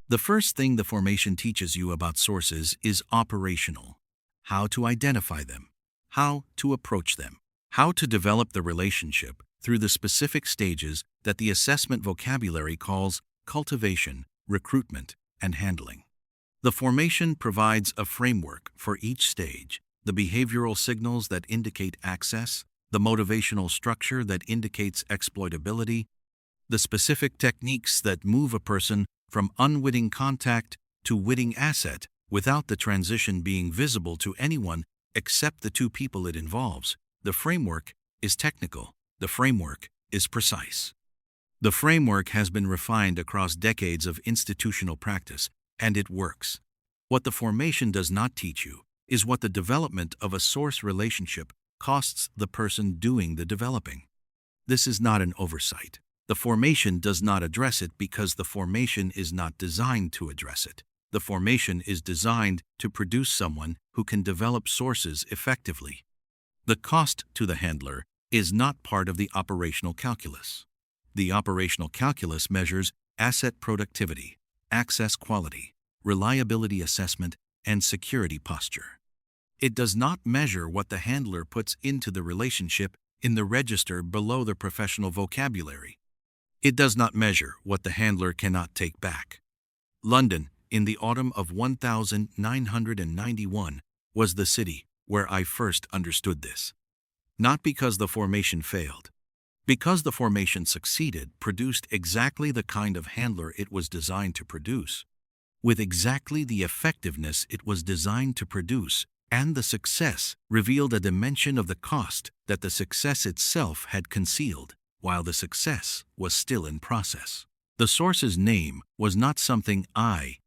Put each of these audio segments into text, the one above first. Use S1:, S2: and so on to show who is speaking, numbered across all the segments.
S1: The first thing the formation teaches you about sources is operational. How to identify them, how to approach them, how to develop the relationship through the specific stages that the assessment vocabulary calls cultivation, recruitment, and handling. The formation provides a framework for each stage, the behavioral signals that indicate access, the motivational structure that indicates exploitability, the specific techniques that move a person from unwitting contact to witting asset without the transition being visible to anyone except the two people it involves. The framework is technical. The framework is precise. The framework has been refined across decades of institutional practice, and it works. What the formation does not teach you is what the development of a source relationship costs the person doing the developing. This is not an oversight. The formation does not address it because the formation is not designed to address it. The formation is designed to produce someone who can develop sources effectively. The cost to the handler is not part of the operational calculus. The operational calculus measures asset productivity, access quality, reliability assessment, and security posture. It does not measure what the handler puts into the relationship in the register below the professional vocabulary. It does not measure what the handler cannot take back. London, in the autumn of 1991, was the city where I first understood this. Not because the formation failed. Because the formation succeeded, produced exactly the kind of handler it was designed to produce, with exactly the effectiveness it was designed to produce, and the success revealed a dimension of the cost that the success itself had concealed, while the success was still in process. The source's name was not something I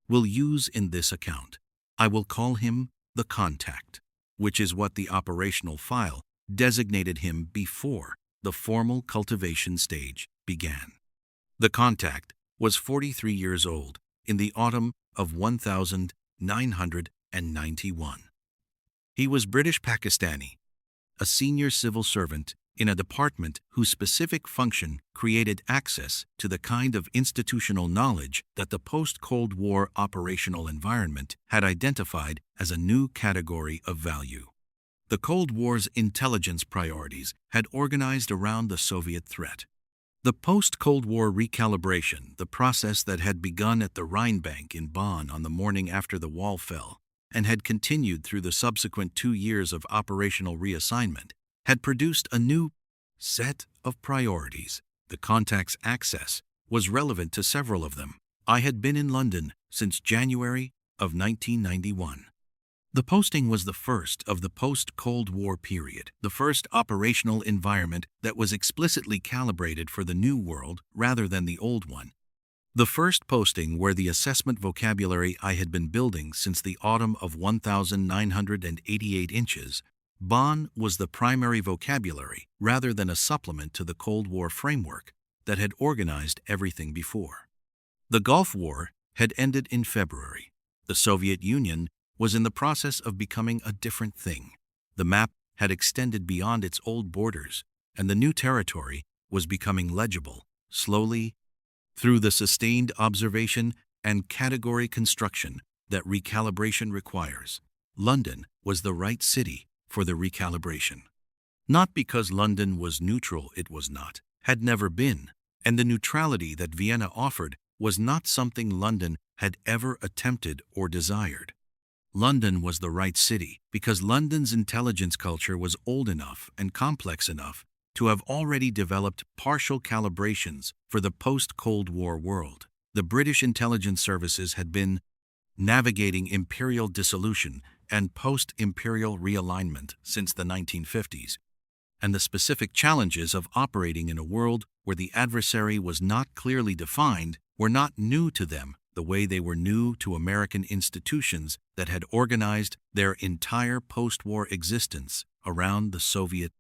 S1: will use in this account. I will call him the contact, which is what the operational file designated him before the formal cultivation stage began. The contact was 43 years old in the autumn of 1991. He was British Pakistani, a senior civil servant in a department whose specific function created access to the kind of institutional knowledge that the post-Cold War operational environment had identified as a new category of value. The Cold War's intelligence priorities had organized around the Soviet threat. The post-Cold War recalibration, the process that had begun at the Rhine Bank in Bonn on the morning after the wall fell, and had continued through the subsequent 2 years of operational reassignment, had produced a new set of priorities. The contact's access was relevant to several of them. I had been in London since January of 1991. The posting was the first of the post-Cold War period, the first operational environment that was explicitly calibrated for the new world rather than the old one. The first posting where the assessment vocabulary I had been building since the autumn of 1988 inches, Bonn was the primary vocabulary rather than a supplement to the Cold War framework that had organized everything before. The Gulf War had ended in February. The Soviet Union was in the process of becoming a different thing. The map had extended beyond its old borders, and the new territory was becoming legible, slowly, through the sustained observation and category construction that recalibration requires. London was the right city for the recalibration. Not because London was neutral, it was not, had never been, and the neutrality that Vienna offered was not something London had ever attempted or desired. London was the right city because London's intelligence culture was old enough and complex enough to have already developed partial calibrations for the post-Cold War world. The British intelligence services had been navigating imperial dissolution and post-imperial realignment since the 1950s, and the specific challenges of operating in a world where the adversary was not clearly defined were not new to them the way they were new to American institutions that had organized their entire post-war existence around the Soviet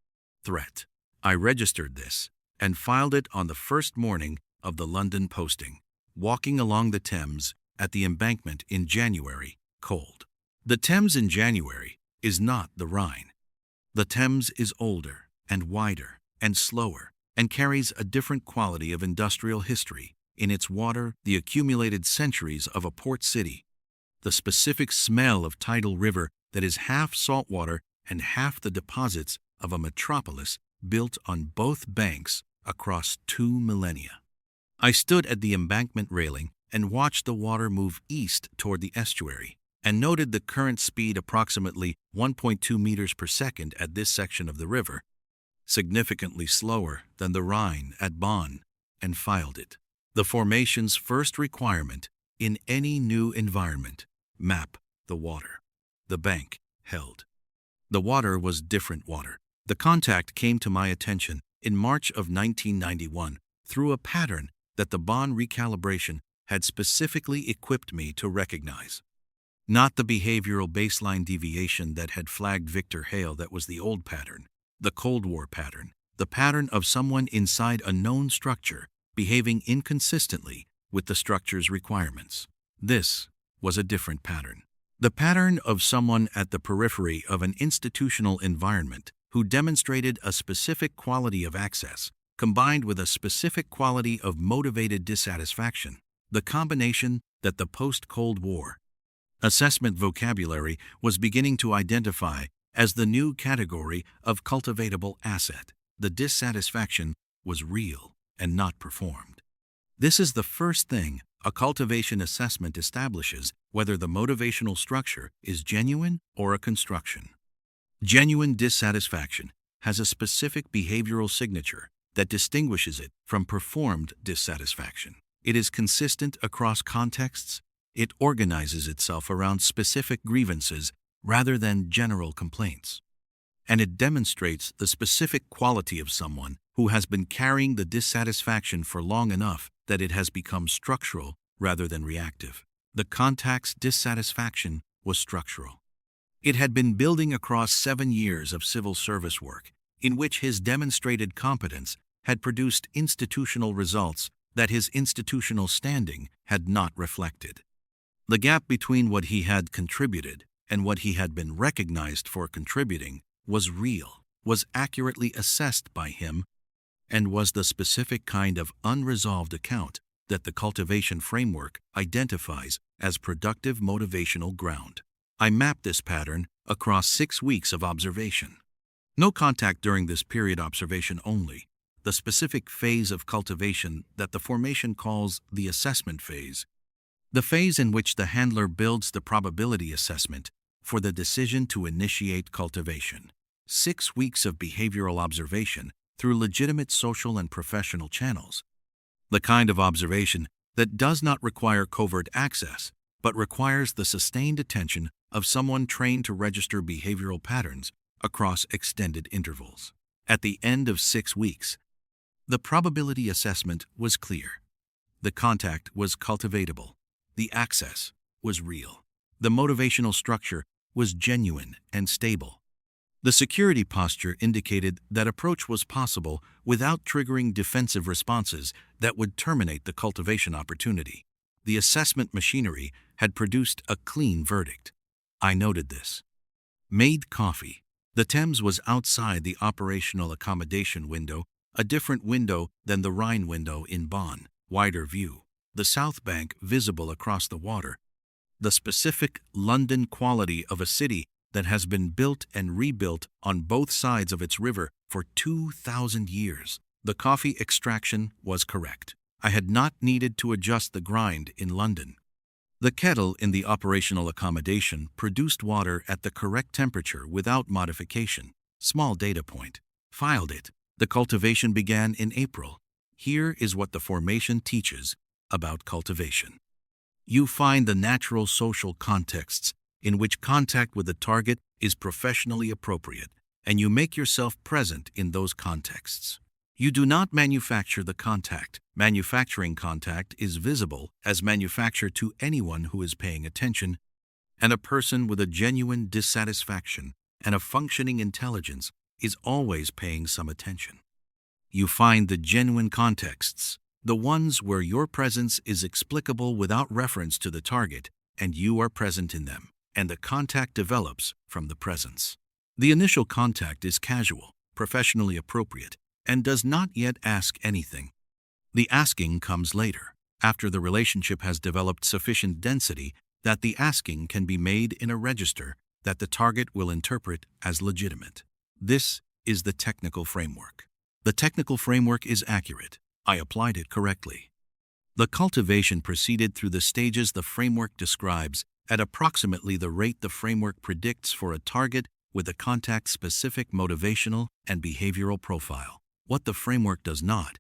S1: threat. I registered this and filed it on the first morning of the London posting, walking along the Thames at the embankment in January, cold. The Thames in January is not the Rhine. The Thames is older and wider and slower and carries a different quality of industrial history in its water the accumulated centuries of a port city, the specific smell of tidal river that is half saltwater and half the deposits of a metropolis built on both banks across 2 millennia. I stood at the embankment railing and watched the water move east toward the estuary, and noted the current speed approximately 1.2 meters per second at this section of the river, significantly slower than the Rhine at Bonn, and filed it. The formation's first requirement in any new environment: map the water. The bank held. The water was different water. The contact came to my attention in March of 1991 through a pattern that the Bonn recalibration had specifically equipped me to recognize. Not the behavioral baseline deviation that had flagged Victor Hale, that was the old pattern, the Cold War pattern, the pattern of someone inside a known structure behaving inconsistently with the structure's requirements. This was a different pattern. The pattern of someone at the periphery of an institutional environment who demonstrated a specific quality of access combined with a specific quality of motivated dissatisfaction, the combination that the post-Cold War assessment vocabulary was beginning to identify as the new category of cultivatable asset. The dissatisfaction was real and not performed. This is the first thing a cultivation assessment establishes: whether the motivational structure is genuine or a construction. Genuine dissatisfaction has a specific behavioral signature that distinguishes it from performed dissatisfaction. It is consistent across contexts. It organizes itself around specific grievances rather than general complaints. And it demonstrates the specific quality of someone who has been carrying the dissatisfaction for long enough that it has become structural rather than reactive. The contact's dissatisfaction was structural. It had been building across 7 years of civil service work, in which his demonstrated competence had produced institutional results that his institutional standing had not reflected. The gap between what he had contributed and what he had been recognized for contributing was real, was accurately assessed by him, and was the specific kind of unresolved account that the cultivation framework identifies as productive motivational ground. I mapped this pattern across 6 weeks of observation. No contact during this period observation only, the specific phase of cultivation that the formation calls the assessment phase, the phase in which the handler builds the probability assessment for the decision to initiate cultivation. 6 weeks of behavioral observation through legitimate social and professional channels. The kind of observation that does not require covert access, but requires the sustained attention of someone trained to register behavioral patterns across extended intervals. At the end of 6 weeks, the probability assessment was clear. The contact was cultivatable. The access was real. The motivational structure was genuine and stable. The security posture indicated that approach was possible without triggering defensive responses that would terminate the cultivation opportunity. The assessment machinery had produced a clean verdict. I noted this. Made coffee. The Thames was outside the operational accommodation window, a different window than the Rhine window in Bonn, wider view. The South Bank visible across the water. The specific London quality of a city that has been built and rebuilt on both sides of its river for 2,000 years. The coffee extraction was correct. I had not needed to adjust the grind in London. The kettle in the operational accommodation produced water at the correct temperature without modification. Small data point. Filed it. The cultivation began in April. Here is what the formation teaches about cultivation. You find the natural social contexts in which contact with the target is professionally appropriate, and you make yourself present in those contexts. You do not manufacture the contact. Manufacturing contact is visible as manufacture to anyone who is paying attention, and a person with a genuine dissatisfaction and a functioning intelligence is always paying some attention. You find the genuine contexts, the ones where your presence is explicable without reference to the target, and you are present in them, and the contact develops from the presence. The initial contact is casual, professionally appropriate, and does not yet ask anything. The asking comes later. after the relationship has developed sufficient density that the asking can be made in a register that the target will interpret as legitimate. This is the technical framework. The technical framework is accurate. I applied it correctly. The cultivation proceeded through the stages the framework describes at approximately the rate the framework predicts for a target with a contact-specific motivational and behavioral profile. What the framework does not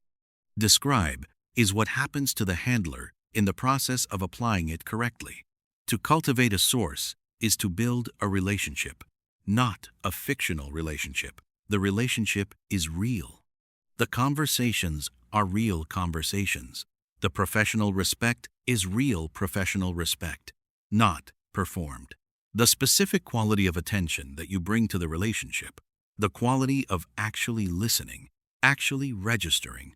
S1: describe is what happens to the handler in the process of applying it correctly. To cultivate a source is to build a relationship, not a fictional relationship. The relationship is real. The conversations are real conversations. The professional respect is real professional respect, not performed. The specific quality of attention that you bring to the relationship, the quality of actually listening, actually registering,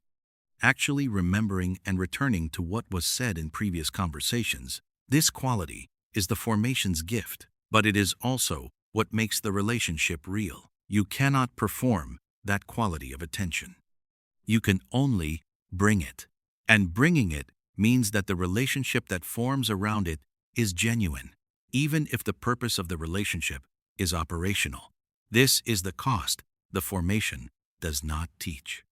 S1: actually remembering and returning to what was said in previous conversations, this quality is the formation's gift, but it is also what makes the relationship real. You cannot perform that quality of attention. You can only bring it. And bringing it means that the relationship that forms around it is genuine, even if the purpose of the relationship is operational. This is the cost the formation does not teach.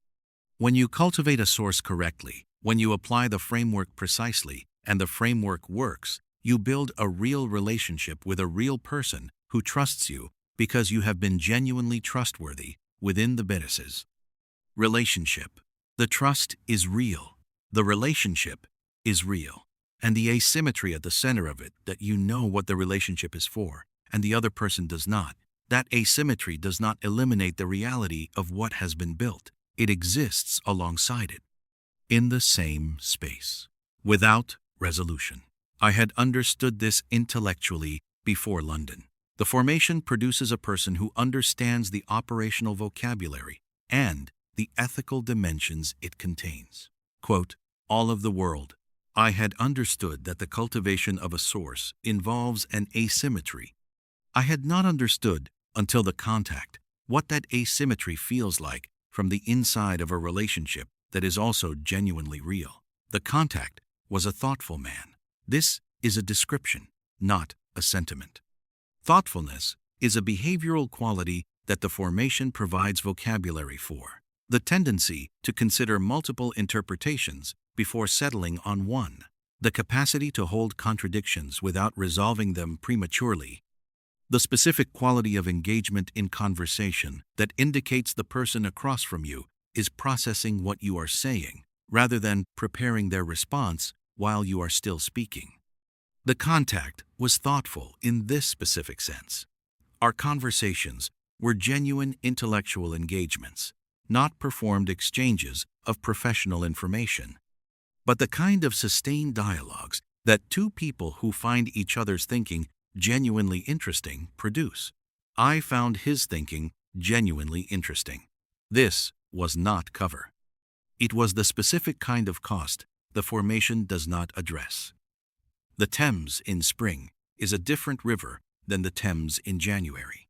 S1: When you cultivate a source correctly, when you apply the framework precisely, and the framework works, you build a real relationship with a real person who trusts you because you have been genuinely trustworthy within the biases. Relationship. The trust is real. The relationship is real. And the asymmetry at the center of it, that you know what the relationship is for, and the other person does not, that asymmetry does not eliminate the reality of what has been built. It exists alongside it, in the same space, without resolution. I had understood this intellectually before London. The formation produces a person who understands the operational vocabulary and the ethical dimensions it contains. Quote, all of the world. I had understood that the cultivation of a source involves an asymmetry. I had not understood until the contact what that asymmetry feels like from the inside of a relationship that is also genuinely real. The contact was a thoughtful man. This is a description, not a sentiment. Thoughtfulness is a behavioral quality that the formation provides vocabulary for. The tendency to consider multiple interpretations before settling on one. The capacity to hold contradictions without resolving them prematurely. The specific quality of engagement in conversation that indicates the person across from you is processing what you are saying, rather than preparing their response while you are still speaking. The contact was thoughtful in this specific sense. Our conversations were genuine intellectual engagements, not performed exchanges of professional information, but the kind of sustained dialogues that two people who find each other's thinking genuinely interesting produce. I found his thinking genuinely interesting. This was not cover. It was the specific kind of cost the formation does not address. The Thames in spring is a different river than the Thames in January.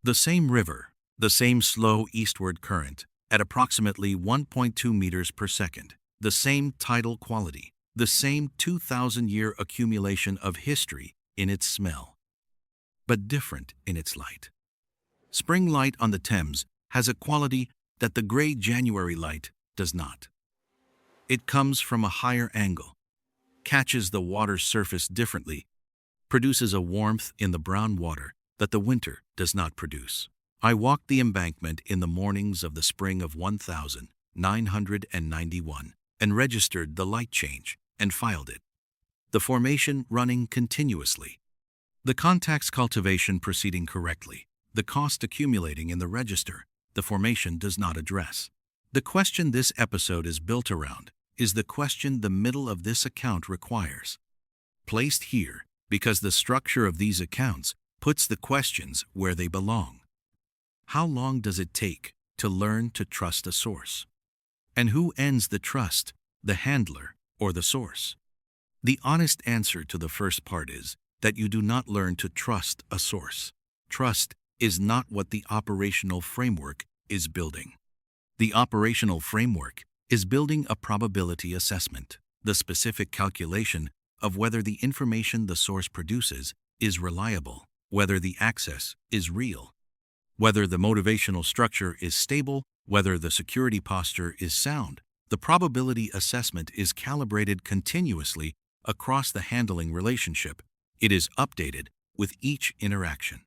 S1: The same river, the same slow eastward current at approximately 1.2 meters per second, the same tidal quality, the same 2,000-year accumulation of history in its smell, but different in its light. Spring light on the Thames has a quality that the gray January light does not. It comes from a higher angle, catches the water's surface differently, produces a warmth in the brown water that the winter does not produce. I walked the embankment in the mornings of the spring of 1991 and registered the light change and filed it. The formation running continuously. The contact's cultivation proceeding correctly. The cost accumulating in the register the formation does not address. The question this episode is built around is the question the middle of this account requires. Placed here because the structure of these accounts puts the questions where they belong. How long does it take to learn to trust a source? And who ends the trust, the handler or the source? The honest answer to the first part is that you do not learn to trust a source. Trust is not what the operational framework is building. The operational framework is building a probability assessment. the specific calculation of whether the information the source produces is reliable, whether the access is real, whether the motivational structure is stable, whether the security posture is sound. The probability assessment is calibrated continuously across the handling relationship. It is updated with each interaction.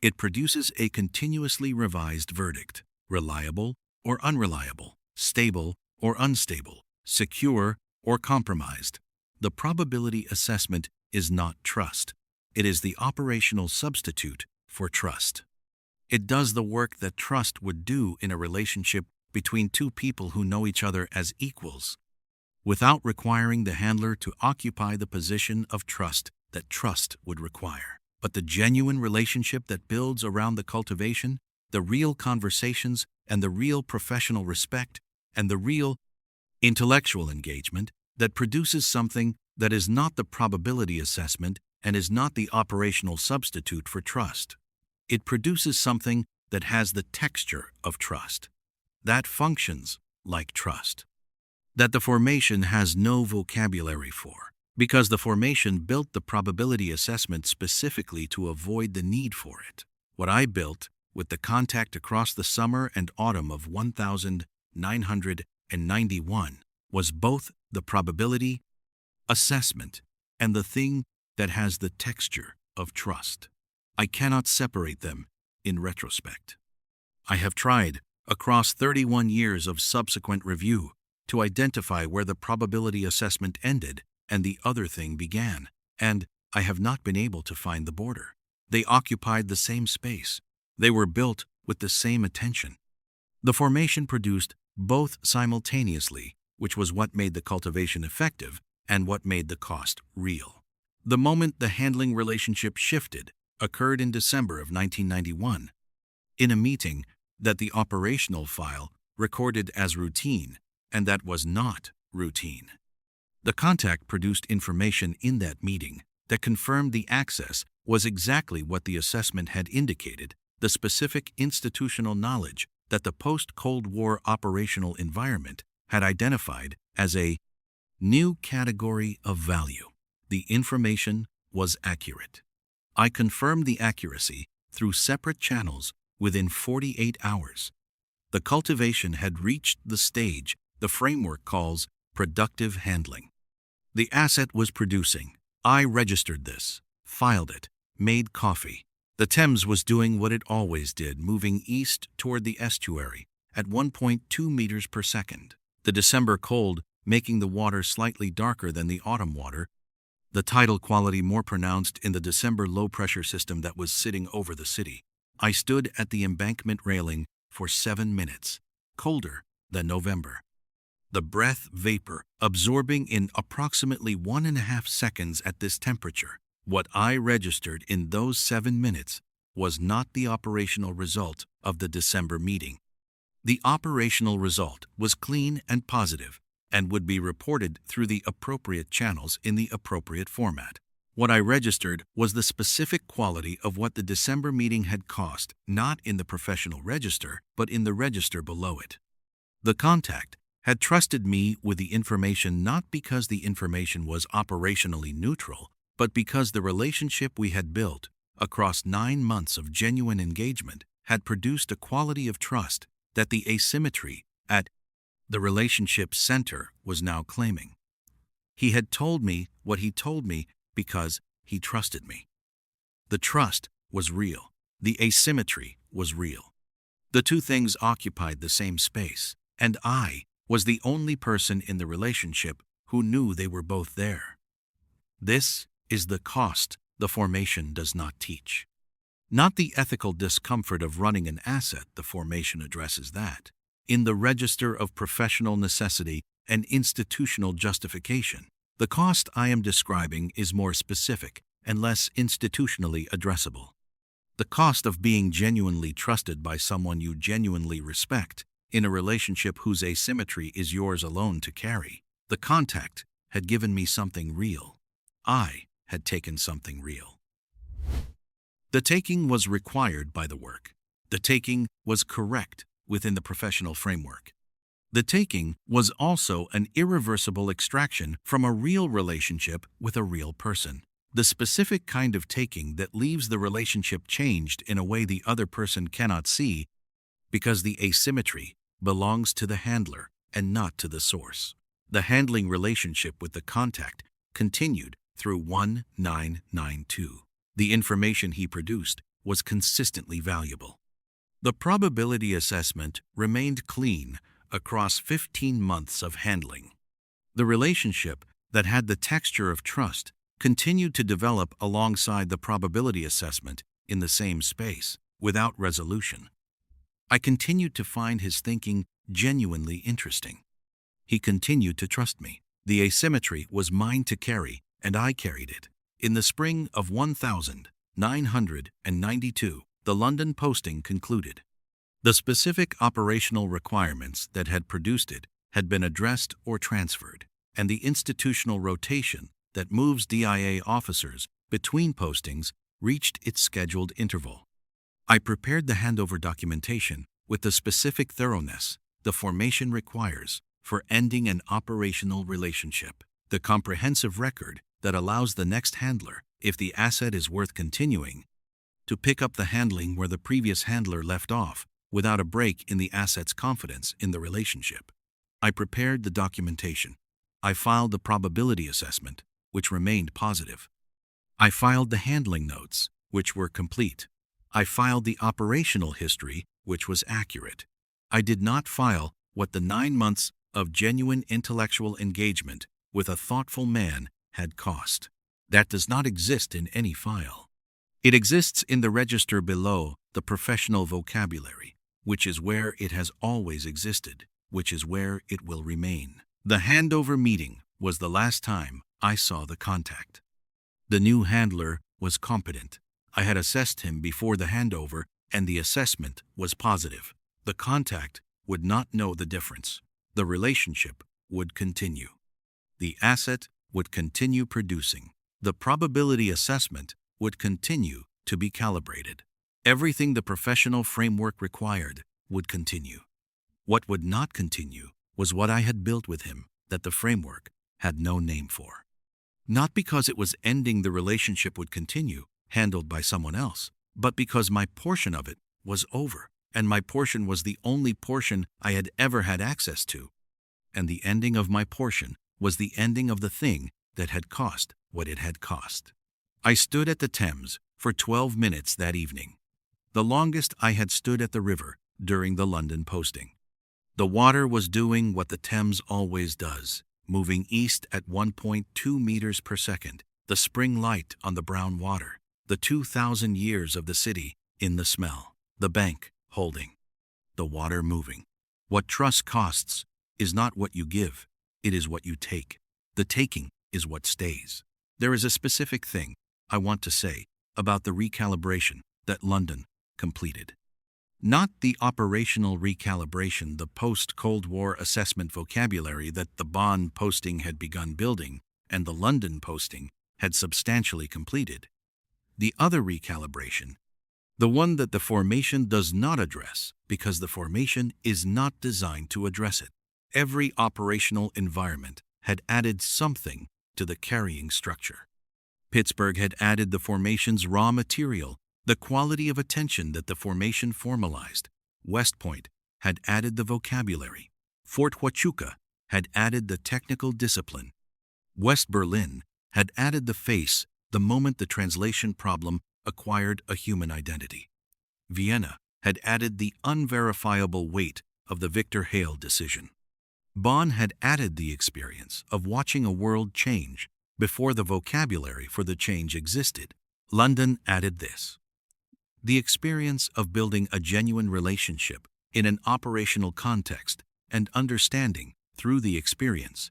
S1: It produces a continuously revised verdict: reliable or unreliable, stable or unstable, secure or compromised. The probability assessment is not trust. It is the operational substitute for trust. It does the work that trust would do in a relationship between two people who know each other as equals, without requiring the handler to occupy the position of trust that trust would require. But the genuine relationship that builds around the cultivation, the real conversations, and the real professional respect, and the real intellectual engagement that produces something that is not the probability assessment and is not the operational substitute for trust. It produces something that has the texture of trust, that functions like trust, that the formation has no vocabulary for, because the formation built the probability assessment specifically to avoid the need for it. What I built with the contact across the summer and autumn of 1991 was both the probability assessment and the thing that has the texture of trust. I cannot separate them in retrospect. I have tried, across 31 years of subsequent review, to identify where the probability assessment ended and the other thing began, and I have not been able to find the border. They occupied the same space. They were built with the same attention. The formation produced both simultaneously, which was what made the cultivation effective and what made the cost real. The moment the handling relationship shifted occurred in December of 1991, in a meeting that the operational file recorded as routine and that was not routine. The contact produced information in that meeting that confirmed the access was exactly what the assessment had indicated: the specific institutional knowledge that the post-Cold War operational environment had identified as a new category of value. The information was accurate. I confirmed the accuracy through separate channels within 48 hours. The cultivation had reached the stage the framework calls productive handling. The asset was producing. I registered this, filed it, made coffee. The Thames was doing what it always did, moving east toward the estuary at 1.2 meters per second. The December cold making the water slightly darker than the autumn water, the tidal quality more pronounced in the December low-pressure system that was sitting over the city. I stood at the embankment railing for 7 minutes, colder than November. The breath vapor absorbing in approximately 1.5 seconds at this temperature. What I registered in those 7 minutes was not the operational result of the December meeting. The operational result was clean and positive and would be reported through the appropriate channels in the appropriate format. What I registered was the specific quality of what the December meeting had cost, not in the professional register, but in the register below it. The contact had trusted me with the information not because the information was operationally neutral, but because the relationship we had built across 9 months of genuine engagement had produced a quality of trust that the asymmetry at the relationship center was now claiming. He had told me what he told me because he trusted me. The trust was real. The asymmetry was real. The two things occupied the same space, and I was the only person in the relationship who knew they were both there. This is the cost the formation does not teach. Not the ethical discomfort of running an asset, the formation addresses that. In the register of professional necessity and institutional justification, the cost I am describing is more specific and less institutionally addressable. The cost of being genuinely trusted by someone you genuinely respect in a relationship whose asymmetry is yours alone to carry. The contact had given me something real. I had taken something real. The taking was required by the work. The taking was correct within the professional framework. The taking was also an irreversible extraction from a real relationship with a real person. The specific kind of taking that leaves the relationship changed in a way the other person cannot see because the asymmetry belongs to the handler and not to the source. The handling relationship with the contact continued through 1992. The information he produced was consistently valuable. The probability assessment remained clean across 15 months of handling. The relationship that had the texture of trust continued to develop alongside the probability assessment in the same space, without resolution. I continued to find his thinking genuinely interesting. He continued to trust me. The asymmetry was mine to carry, and I carried it. In the spring of 1992, the London posting concluded. The specific operational requirements that had produced it had been addressed or transferred, and the institutional rotation that moves DIA officers between postings reached its scheduled interval. I prepared the handover documentation with the specific thoroughness the formation requires for ending an operational relationship, the comprehensive record that allows the next handler, if the asset is worth continuing, to pick up the handling where the previous handler left off without a break in the asset's confidence in the relationship. I prepared the documentation. I filed the probability assessment, which remained positive. I filed the handling notes, which were complete. I filed the operational history, which was accurate. I did not file what the 9 months of genuine intellectual engagement with a thoughtful man had cost. That does not exist in any file. It exists in the register below the professional vocabulary, which is where it has always existed, which is where it will remain. The handover meeting was the last time I saw the contact. The new handler was competent. I had assessed him before the handover, and the assessment was positive. The contact would not know the difference. The relationship would continue. The asset would continue producing. The probability assessment would continue to be calibrated. Everything the professional framework required would continue. What would not continue was what I had built with him that the framework had no name for. Not because it was ending the relationship would continue, handled by someone else, but because my portion of it was over, and my portion was the only portion I had ever had access to. And the ending of my portion was the ending of the thing that had cost what it had cost. I stood at the Thames for 12 minutes that evening, the longest I had stood at the river during the London posting. The water was doing what the Thames always does, moving east at 1.2 meters per second, the spring light on the brown water, the 2,000 years of the city in the smell, the bank holding, the water moving. What trust costs is not what you give, it is what you take. The taking is what stays. There is a specific thing I want to say about the recalibration that London completed. Not the operational recalibration, the post-Cold War assessment vocabulary that the Bonn posting had begun building and the London posting had substantially completed. The other recalibration, the one that the formation does not address because the formation is not designed to address it. Every operational environment had added something to the carrying structure. Pittsburgh had added the formation's raw material, the quality of attention that the formation formalized. West Point had added the vocabulary. Fort Huachuca had added the technical discipline. West Berlin had added the face the moment the translation problem acquired a human identity. Vienna had added the unverifiable weight of the Victor Hale decision. Bonn had added the experience of watching a world change before the vocabulary for the change existed. London added this: the experience of building a genuine relationship in an operational context and understanding through the experience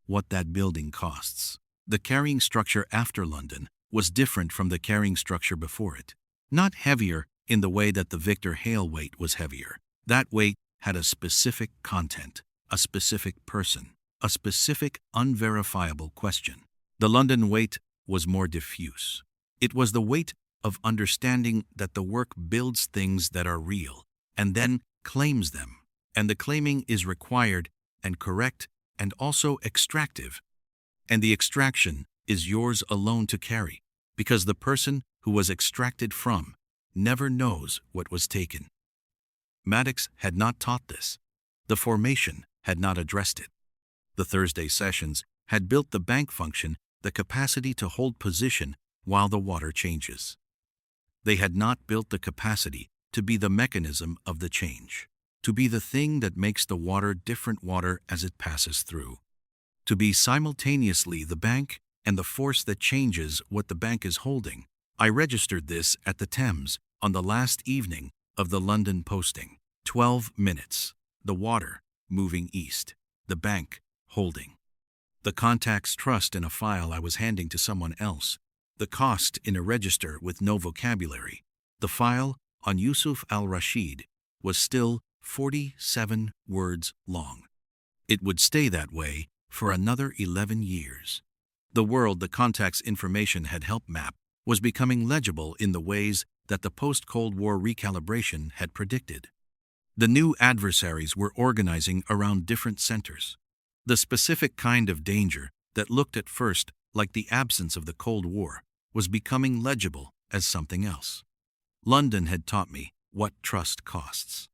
S1: what that building costs. The carrying structure after London was different from the carrying structure before it. Not heavier in the way that the Victor Hale weight was heavier. That weight had a specific content, a specific person, a specific unverifiable question. The London weight was more diffuse. It was the weight of understanding that the work builds things that are real and then claims them and the claiming is required and correct and also extractive. And the extraction is yours alone to carry, because the person who was extracted from never knows what was taken. Maddox had not taught this. The formation had not addressed it. The Thursday sessions had built the bank function, the capacity to hold position while the water changes. They had not built the capacity to be the mechanism of the change, to be the thing that makes the water different water as it passes through, to be simultaneously the bank and the force that changes what the bank is holding. I registered this at the Thames on the last evening of the London posting. 12 minutes. The water moving east. The bank holding. The contact's trust in a file I was handing to someone else. The cost in a register with no vocabulary. The file on Yusuf al-Rashid was still 47 words long. It would stay that way for another 11 years. The world the contact's information had helped map was becoming legible in the ways that the post-Cold War recalibration had predicted. The new adversaries were organizing around different centers. The specific kind of danger that looked at first like the absence of the Cold War was becoming legible as something else. London had taught me what trust costs.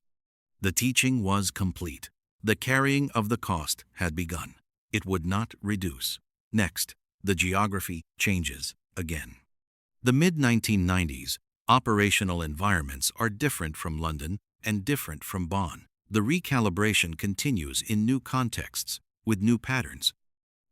S1: The teaching was complete. The carrying of the cost had begun. It would not reduce. Next, the geography changes again. The mid-1990s operational environments are different from London and different from Bonn. The recalibration continues in new contexts, with new patterns.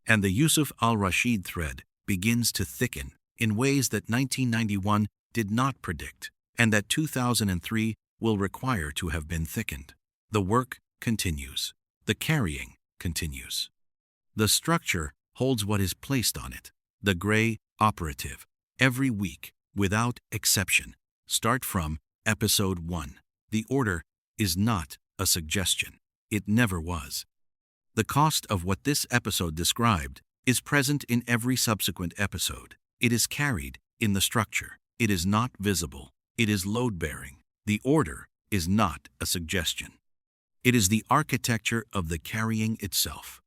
S1: And the Yusuf al-Rashid thread begins to thicken in ways that 1991 did not predict, and that 2003 will require to have been thickened. The work continues. The carrying continues. The structure holds what is placed on it. The gray operative, every week, without exception. Start from episode 1. The order is not a suggestion. It never was. The cost of what this episode described is present in every subsequent episode. It is carried in the structure. It is not visible. It is load-bearing. The order is not a suggestion. It is the architecture of the carrying itself.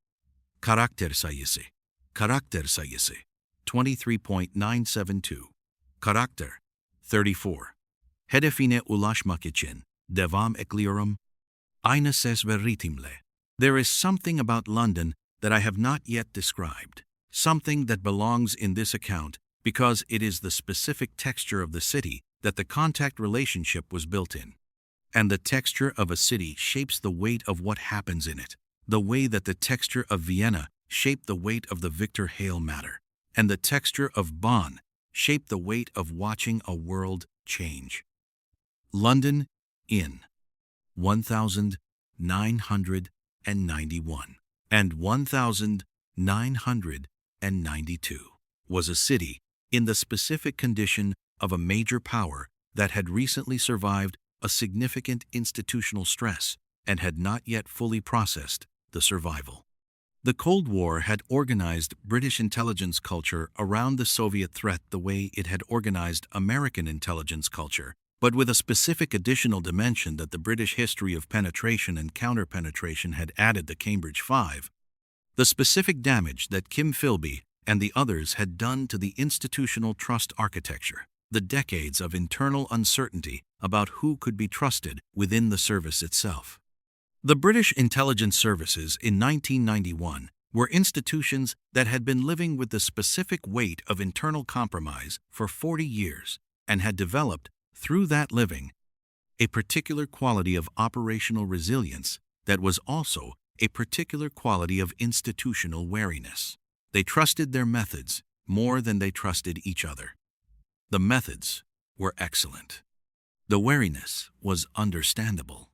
S1: Karakter sayısı. Karakter sayısı. 23.972. Karakter. 34. Hedefine ulaşmak için devam ediyorum. Aynı ses ve ritimle. There is something about London that I have not yet described. Something that belongs in this account because it is the specific texture of the city that the contact relationship was built in. And the texture of a city shapes the weight of what happens in it, the way that the texture of Vienna shaped the weight of the Victor Hale matter, and the texture of Bonn shaped the weight of watching a world change. London in 1991 and 1992 was a city in the specific condition of a major power that had recently survived a significant institutional stress and had not yet fully processed the survival. The Cold War had organized British intelligence culture around the Soviet threat the way it had organized American intelligence culture, but with a specific additional dimension that the British history of penetration and counter-penetration had added the Cambridge Five. The specific damage that Kim Philby and the others had done to the institutional trust architecture, the decades of internal uncertainty about who could be trusted within the service itself. The British intelligence services in 1991 were institutions that had been living with the specific weight of internal compromise for 40 years and had developed, through that living, a particular quality of operational resilience that was also a particular quality of institutional wariness. They trusted their methods more than they trusted each other. The methods were excellent. The wariness was understandable.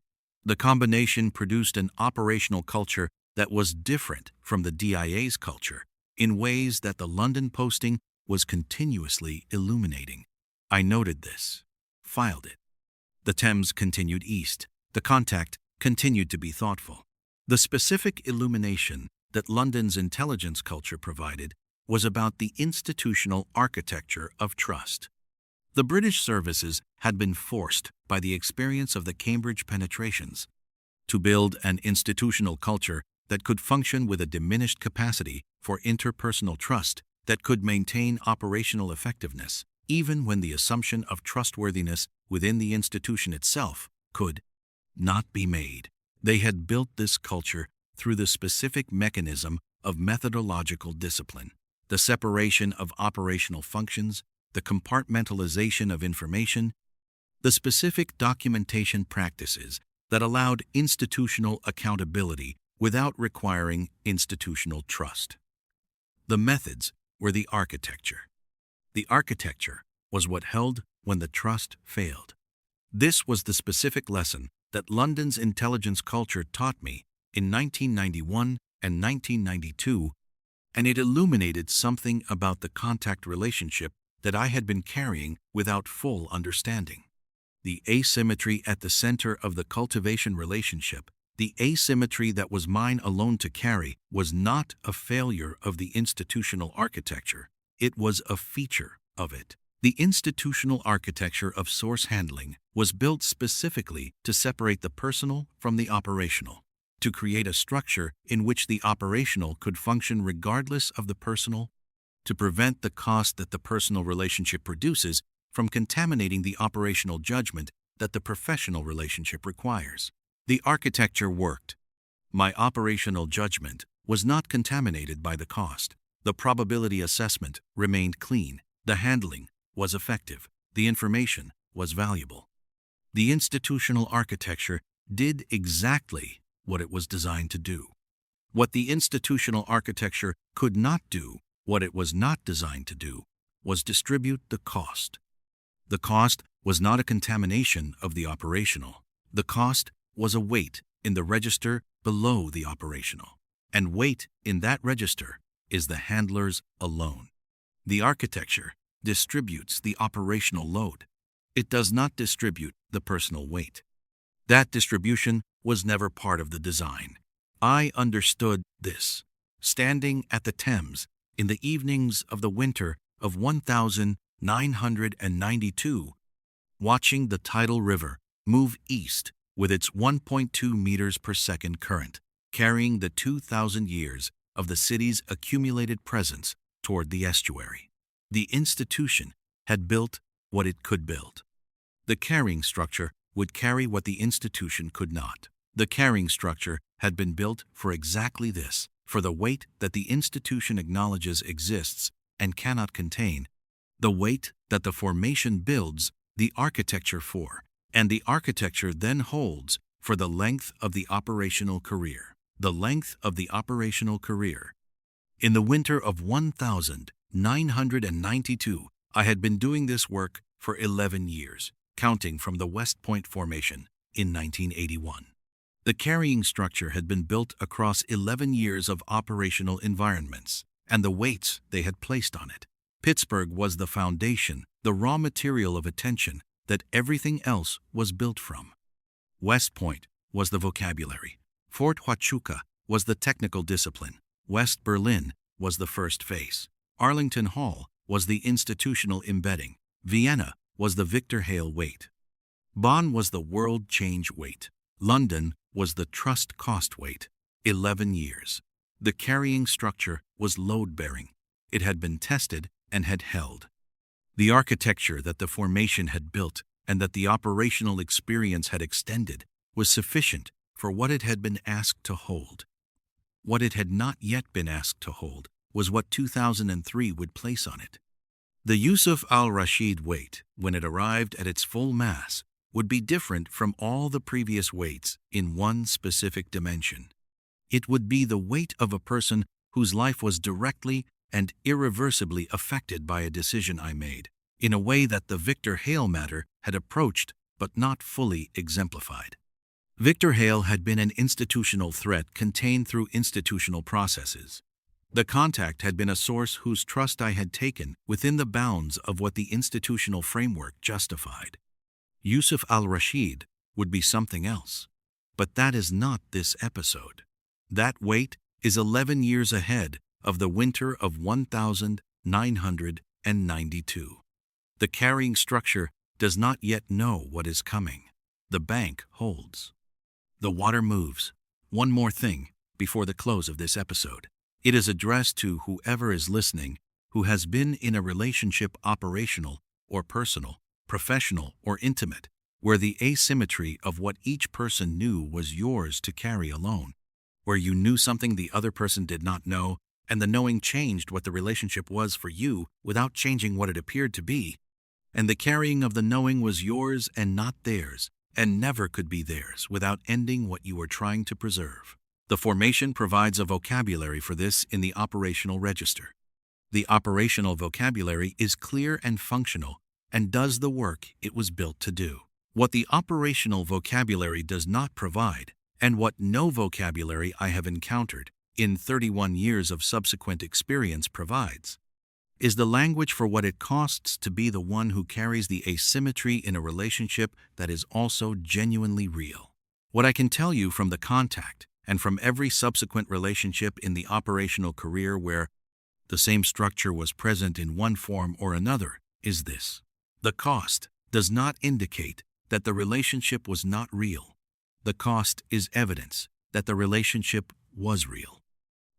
S1: The combination produced an operational culture that was different from the DIA's culture in ways that the London posting was continuously illuminating. I noted this, filed it. The Thames continued east. The contact continued to be thoughtful. The specific illumination that London's intelligence culture provided was about the institutional architecture of trust. The British services had been forced by the experience of the Cambridge penetrations to build an institutional culture that could function with a diminished capacity for interpersonal trust, that could maintain operational effectiveness, even when the assumption of trustworthiness within the institution itself could not be made. They had built this culture through the specific mechanism of methodological discipline, the separation of operational functions, the compartmentalization of information, the specific documentation practices that allowed institutional accountability without requiring institutional trust. The methods were the architecture. The architecture was what held when the trust failed. This was the specific lesson that London's intelligence culture taught me in 1991 and 1992, and it illuminated something about the contact relationship that I had been carrying without full understanding. The asymmetry at the center of the cultivation relationship, the asymmetry that was mine alone to carry, was not a failure of the institutional architecture. It was a feature of it. The institutional architecture of source handling was built specifically to separate the personal from the operational, to create a structure in which the operational could function regardless of the personal, to prevent the cost that the personal relationship produces from contaminating the operational judgment that the professional relationship requires. The architecture worked. My operational judgment was not contaminated by the cost. The probability assessment remained clean. The handling was effective. The information was valuable. The institutional architecture did exactly what it was designed to do. What the institutional architecture could not do, what it was not designed to do, was distribute the cost. The cost was not a contamination of the operational. The cost was a weight in the register below the operational. And weight in that register is the handler's alone. The architecture distributes the operational load. It does not distribute the personal weight. That distribution was never part of the design. I understood this, standing at the Thames in the evenings of the winter of 1992, watching the tidal river move east with its 1.2 meters per second current, carrying the 2,000 years of the city's accumulated presence toward the estuary. The institution had built what it could build. The carrying structure would carry what the institution could not. The carrying structure had been built for exactly this, for the weight that the institution acknowledges exists and cannot contain, the weight that the formation builds the architecture for, and the architecture then holds for the length of the operational career. The length of the operational career. In the winter of 1992, I had been doing this work for 11 years, counting from the West Point formation in 1981. The carrying structure had been built across 11 years of operational environments, and the weights they had placed on it. Pittsburgh was the foundation, the raw material of attention that everything else was built from. West Point was the vocabulary. Fort Huachuca was the technical discipline. West Berlin was the first face. Arlington Hall was the institutional embedding. Vienna was the Victor Hale weight. Bonn was the world change weight. London was the trust cost weight. 11 years. The carrying structure was load-bearing. It had been tested and had held. The architecture that the formation had built and that the operational experience had extended was sufficient for what it had been asked to hold. What it had not yet been asked to hold was what 2003 would place on it. The Yusuf al-Rashid weight, when it arrived at its full mass, would be different from all the previous weights in one specific dimension. It would be the weight of a person whose life was directly and irreversibly affected by a decision I made, in a way that the Victor Hale matter had approached but not fully exemplified. Victor Hale had been an institutional threat contained through institutional processes. The contact had been a source whose trust I had taken within the bounds of what the institutional framework justified. Yusuf al-Rashid would be something else, but that is not this episode. That weight is 11 years ahead of the winter of 1992. The carrying structure does not yet know what is coming. The bank holds. The water moves. One more thing before the close of this episode. It is addressed to whoever is listening who has been in a relationship, operational or personal, professional or intimate, where the asymmetry of what each person knew was yours to carry alone, where you knew something the other person did not know, and the knowing changed what the relationship was for you without changing what it appeared to be, and the carrying of the knowing was yours and not theirs, and never could be theirs without ending what you were trying to preserve. The formation provides a vocabulary for this in the operational register. The operational vocabulary is clear and functional and does the work it was built to do. What the operational vocabulary does not provide, and what no vocabulary I have encountered in 31 years of subsequent experience provides, is the language for what it costs to be the one who carries the asymmetry in a relationship that is also genuinely real. What I can tell you from the contact and from every subsequent relationship in the operational career where the same structure was present in one form or another is this: the cost does not indicate that the relationship was not real. The cost is evidence that the relationship was real.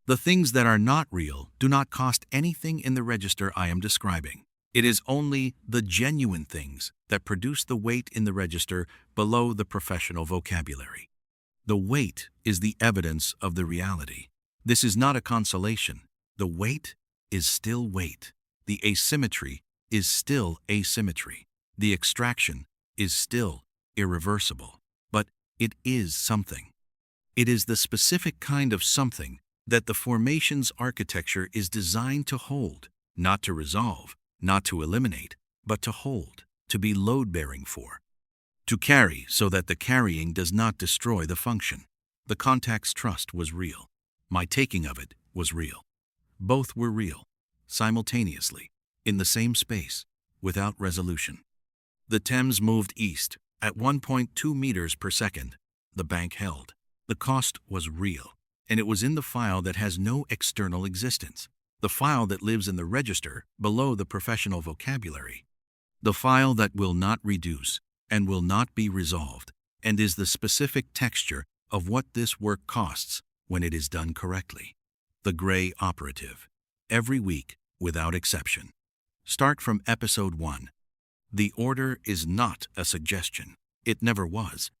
S1: The things that are not real do not cost anything in the register I am describing. It is only the genuine things that produce the weight in the register below the professional vocabulary. The weight is the evidence of the reality. This is not a consolation. The weight is still weight. The asymmetry is still asymmetry. The extraction is still irreversible. But it is something. It is the specific kind of something that the formation's architecture is designed to hold, not to resolve, not to eliminate, but to hold, to be load-bearing for, to carry so that the carrying does not destroy the function. The contact's trust was real. My taking of it was real. Both were real, simultaneously, in the same space, without resolution. The Thames moved east at 1.2 meters per second. The bank held. The cost was real, and it was in the file that has no external existence, the file that lives in the register below the professional vocabulary, the file that will not reduce and will not be resolved, and is the specific texture of what this work costs when it is done correctly. The gray operative. Every week, without exception. Start from episode 1. The order is not a suggestion. It never was.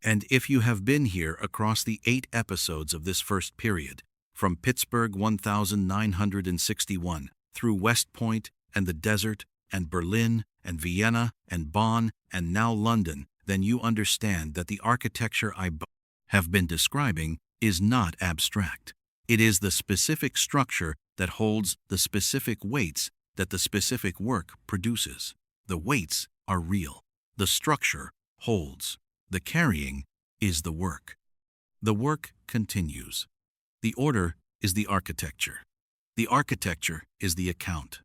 S1: And if you have been here across the 8 episodes of this first period, from Pittsburgh 1961 through West Point and the desert and Berlin and Vienna and Bonn and now London, then you understand that the architecture I have been describing is not abstract. It is the specific structure that holds the specific weights that the specific work produces. The weights are real. The structure holds. The carrying is the work. The work continues. The order is the architecture. The architecture is the account.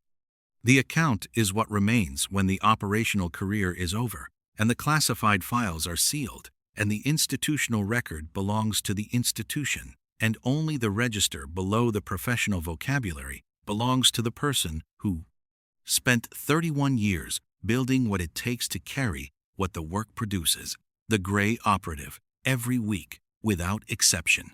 S1: The account is what remains when the operational career is over, and the classified files are sealed, and the institutional record belongs to the institution, and only the register below the professional vocabulary belongs to the person who spent 31 years building what it takes to carry what the work produces. The gray operative, every week, without exception.